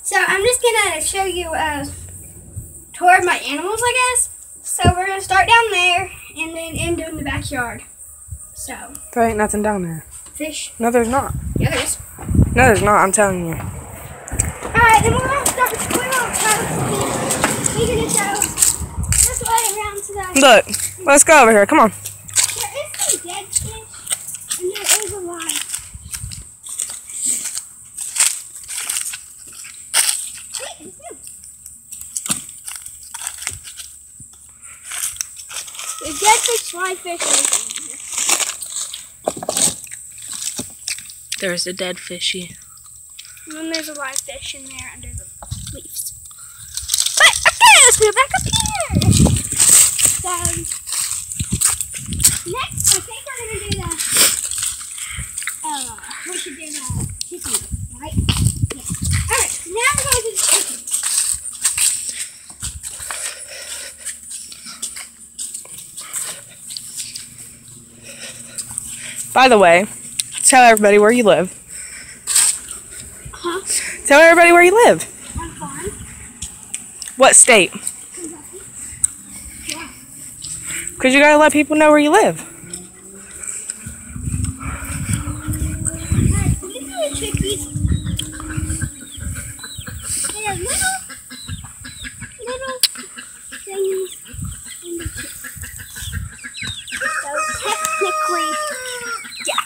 So I'm just gonna show you a tour of my animals, I guess. So we're gonna start down there and then end in the backyard. So. There ain't nothing down there. Fish. No, there's not. Yeah, there is. No, there's not. I'm telling you. Alright, then we're gonna start the squirrel coast. We're gonna go this way around to that. Look, let's go over here. Come on. There is some dead fish, and there is a live. There's dead fish, live fish, everything. There's a dead fishy. And then there's a live fish in there under the leaves. But okay, let's move back up here. So next, I think we're gonna do we should do the chicken, right? Yeah. All right, now we're going to do the chicken. By the way, tell everybody where you live. Huh? Tell everybody where you live. On farm. What state? Yeah. Because you gotta let people know where you live. Alright, so these are the chickies. They are little thingies in the chick. So technically, yeah.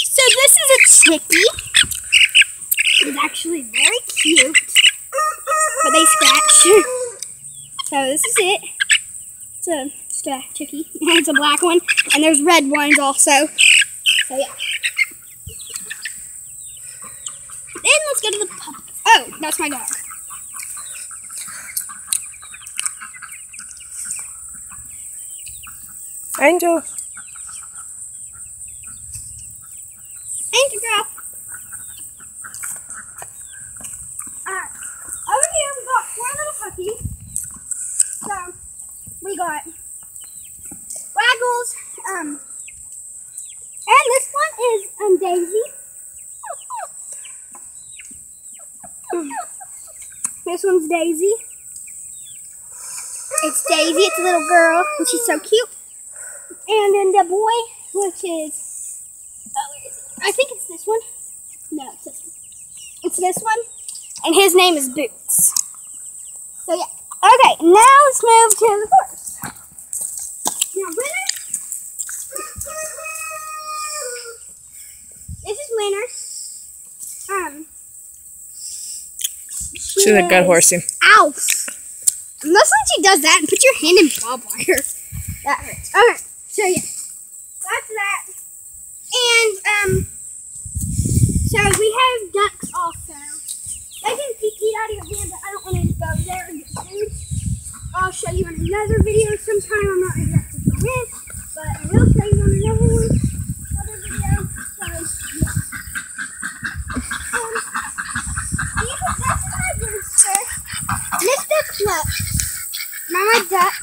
So this is a chickie. It's actually very cute, but they scratch. So this is it. It's just a chickie. It's a black one, and there's red ones also. So yeah. Then let's go to the puppies. Oh, that's my dog. Angel. Angel girl. Alright. Over here we got 4 little puppies. So we got Waggles, and this one is Daisy. This one's Daisy. It's Daisy, it's a little girl, and she's so cute. And then the boy, which is, where is it? I think it's this one. No, it's this one. It's this one, and his name is Boots. So yeah. Okay, now let's move to the horse. Now Winner, this is Winner. She's a good horsey. Ow! Unless when she does that and put your hand in barbed wire. That hurts. Okay, so yeah. That's that. And, so we have ducks also. They can eat out of your hand, but I don't want to go there and get food. I'll show you in another video sometime. I'm not exactly when, but I will show you in another video. So, yeah. That's my rooster, Mr. Clutch, Mama Duck,